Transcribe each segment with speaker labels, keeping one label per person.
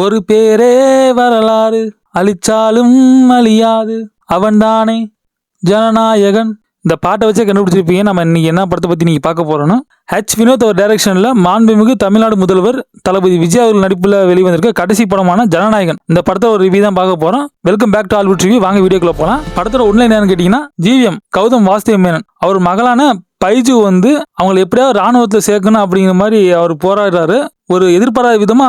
Speaker 1: ஒரு பேரே வரலாறு அழிச்சாலும் அழியாது அவன்தானே ஜனநாயகன். இந்த பாட்டை வச்சே கண்டுபிடிச்சிருப்பீங்க. நம்ம இன்னைக்கு என்ன படத்தை பற்றி நீங்கள் பார்க்க போகிறோன்னா, வினோத் அவர் டைரக்ஷனில் மாண்புமிகு தமிழ்நாடு முதல்வர் தளபதி விஜய் அவர்கள் நடிப்பில் வெளிவந்திருக்க கடைசி படமான ஜனநாயகன். இந்த படத்தை ஒரு ரிவ்யூ தான் பார்க்க போகிறோம். Welcome back to Allwood review. வாங்க வீடியோக்குள்ள போகலாம். படத்தோட உண்மை என்னன்னு கேட்டிங்கன்னா, ஜிவிஎம் கௌதம் வாசுதேவ் மேனன் அவர் மகளான பைஜு அவங்களை எப்படியாவது ராணுவத்தில் சேர்க்கணும் அப்படிங்கிற மாதிரி அவர் போராடுறாரு. ஒரு எதிர்பாராத விதமா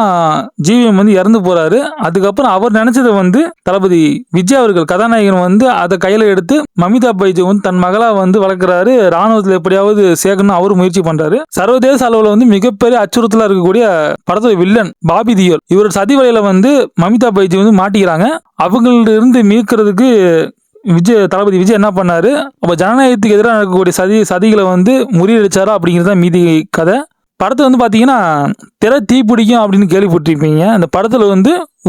Speaker 1: ஜிவிஎம் இறந்து போறாரு. அதுக்கப்புறம் அவர் நினைச்சதை தளபதி விஜய் அவர்கள் கதாநாயகன் அதை கையில எடுத்து மமிதா பைஜு தன் மகளா வளர்க்குறாரு. ராணுவத்தில் எப்படியாவது சேர்க்கணும் அவரு முயற்சி பண்றாரு. சர்வதேச அளவுல மிகப்பெரிய அச்சுறுத்தலா இருக்கக்கூடிய படத்தோட வில்லன் பாபி தியோல் இவரோட சதி வலையில மமிதா பைஜு மாட்டிக்கிறாங்க. அவங்கள்ட்ட இருந்து மீட்கிறதுக்கு தளபதி விஜய் என்ன பண்ணாரு, அப்ப ஜனநாயகத்துக்கு எதிராக நடக்கக்கூடிய சதிகளை முறியடிச்சாரா அப்படிங்கிறது தான் மீதி கதை. படத்தை பாத்தீங்கன்னா திரை தீ பிடிக்கும் அப்படின்னு கேள்விப்பட்டிருப்பீங்க. அந்த படத்துல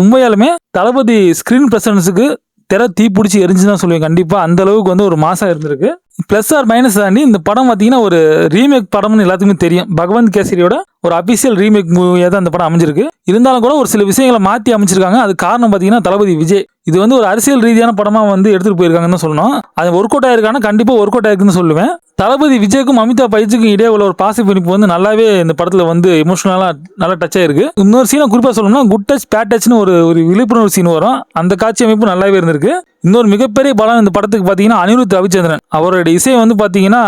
Speaker 1: உண்மையாலுமே தளபதி ஸ்கிரீன் பிரசன்ஸுக்கு திரை தீ பிடிச்சி எரிஞ்சுதான் சொல்லுவேன். கண்டிப்பா அந்த அளவுக்கு ஒரு மாசம் இருந்திருக்கு. பிளஸ் ஆர் மைனஸ் தாண்டி இந்த படம் பாத்தீங்கன்னா ஒரு ரீமேக் படம்னு எல்லாத்துக்குமே தெரியும். பகவந்த் கேசரியோட ஒரு அபிஷியல் ரீமேக் மூவியா தான் அந்த படம் அமைஞ்சிருக்கு. இருந்தாலும் கூட ஒரு சில விஷயங்களை மாற்றி அமைச்சிருக்காங்க. அது காரணம் பாத்தீங்கன்னா தளபதி விஜய். இது ஒரு அரசியல் ரீதியான படமா எடுத்துட்டு போயிருக்காங்கன்னு சொல்லணும். அது ஒர்க் அவுட் ஆயிருக்கான கண்டிப்பா ஒர்க் அவுட் ஆயிருக்குன்னு சொல்லுவேன். தளபதி விஜய்க்கும் அமிதா பைஜுக்கும் இடையே உள்ள ஒரு பாசிட்டிவ் பிணைப்பு நல்லாவே இந்த படத்துல எமோஷனலா நல்லா டச் ஆயிருக்கு. இன்னொரு சீனை குறிப்பா சொல்லணும்னா குட் டச் பேட் டச்னு ஒரு விழிப்புணர்வு சீன் வரும். அந்த காட்சி அமைப்பு நல்லாவே இருந்திருக்கு. இன்னொரு மிகப்பெரிய பலம் இந்த படத்துக்கு பாத்தீங்கன்னா அனிருத் ரவிச்சந்திரன் அவரோட இசை பாத்தீங்கன்னா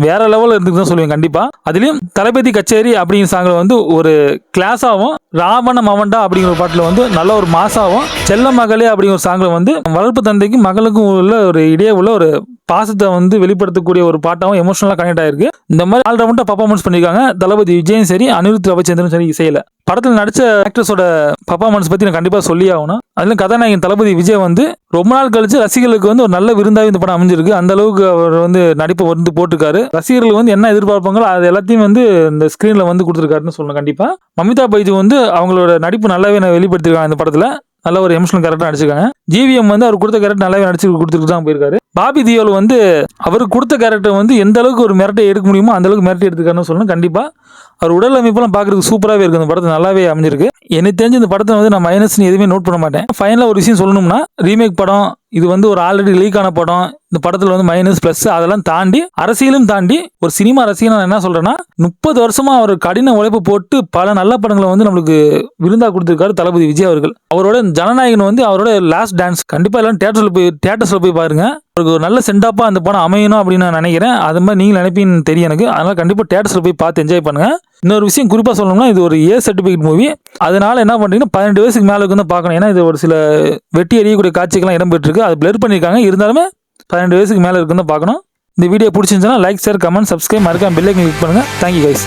Speaker 1: வேற லெவல்ல இருந்துதான் சொல்லுவேன். கண்டிப்பா அதுலயும் தளபதி கச்சேரி அப்படிங்கிற சாங்ல ஒரு கிளாஸாவும் ராவண மவண்டா அப்படிங்கிற ஒரு பாட்டுல நல்ல ஒரு மாசாவும் செல்ல மகளே அப்படிங்கிற ஒரு சாங்ல வளர்ப்பு தந்தைக்கும் மகளுக்கும் உள்ள ஒரு இடையே உள்ள ஒரு பாசத்தை வெளிப்படுத்தக்கூடிய ஒரு பாட்டாவும் எமோஷனலா கனெக்ட் ஆயிருக்கு. இந்த மாதிரி ஆல்ரவுண்டா பர்ஃபார்மன்ஸ் பண்ணிருக்காங்க தளபதி விஜயும் சரி அனிருத் ரவிச்சந்திரன் சரி இசையில. படத்தில் நடிச்ச ஆக்டர்ஸோட பர்ஃபார்மன்ஸ் பத்தி நான் கண்டிப்பா சொல்லி ஆகணும். அதுல கதாநாயகன் தளபதி விஜய் ரொம்ப நாள் கழிச்சு ரசிகர்களுக்கு ஒரு நல்ல விருந்தாவே இந்த படம் அமைஞ்சிருக்கு. அந்த அளவுக்கு அவர் நடிப்பை போட்டிருக்காரு. ரசிகர்கள் என்ன எதிர்பார்ப்பாங்களோ அது எல்லாத்தையும் இந்த ஸ்கிரீன்ல கொடுத்துருக்காருன்னு சொல்லணும். கண்டிப்பா மமிதா பைஜு அவங்களோட நடிப்பு நல்லாவே வெளிப்படுத்திருக்காங்க. இந்த படத்துல நல்ல ஒரு எமோஷனல் கேரக்டர் நடிச்சிருக்காங்க. ஜிவிஎம் அவர் கொடுத்த கேரக்டர் நல்லாவே நடிச்சு கொடுத்துட்டு தான் போயிருக்காரு. பாபி தியோல் அவருக்கு கொடுத்த கேரக்டர் எந்த அளவுக்கு ஒரு மிரட்டை எடுக்க முடியுமோ அந்த அளவுக்கு மிரட்டை எடுத்துக்காருன்னு சொல்லணும். கண்டிப்பா அவர் உடல் அமைப்பெல்லாம் பாக்குறதுக்கு சூப்பராகவே இருக்கு. இந்த படத்தை நல்லாவே அமைஞ்சிருக்கு. எனக்கு தெரிஞ்சு இந்த படத்தை நான் மைனஸ்னு எதுவுமே நோட் பண்ண மாட்டேன். ஃபைனலா ஒரு விஷயம் சொல்லணும்னா, ரீமேக் படம் இது ஒரு ஆல்ரெடி லீக் ஆன படம். இந்த படத்துல மைனஸ் பிளஸ் அதெல்லாம் தாண்டி அரசியலும் தாண்டி ஒரு சினிமா ரசிகன் நான் என்ன சொல்றேன்னா, 30 வருஷமா அவர் கடின உழைப்பு போட்டு பல நல்ல படங்களை நம்மளுக்கு விருந்தா கொடுத்திருக்காரு தளபதி விஜய் அவர்கள். அவரோட ஜனநாயகன் அவரோட லாஸ்ட் டான்ஸ் கண்டிப்பா எல்லாம் தியேட்டர்ஸ்ல போய் பாருங்க. அவருக்கு ஒரு நல்ல சென்டாப்பா அந்த படம் அமையணும் அப்படின்னு நான் நினைக்கிறேன். அது மாதிரி நீங்க நினைப்பீங்கன்னு தெரியும் எனக்கு. அதனால கண்டிப்பா தியேட்டர்ஸ்ல போய் பார்த்து என்ஜாய் பண்ணுங்க. இன்னொரு விஷயம் குறிப்பா சொல்லணும்னா, இது ஒரு ஏ சர்டிபிகேட் மூவி. அதனால என்ன பண்றீங்கன்னா 12 வயசுக்கு மேல தான் பார்க்கணும். ஏன்னா இது ஒரு சில வெட்டி எறியக்கூடிய காட்சிகள்லாம் இடம்பெற்றிருக்கு. அது பிளர் பண்ணிருக்காங்க. இருந்தாலுமே 12 வயசுக்கு மேல இருக்குன்னு பார்க்கணும். இந்த வீடியோ பிடிச்சிருந்துச்சுன்னா லைக், ஷேர், கமெண்ட், சப்ஸ்கிரைப், மறக்காம பெல் ஐகான் கிளிக் பண்ணுங்க. Thank you guys.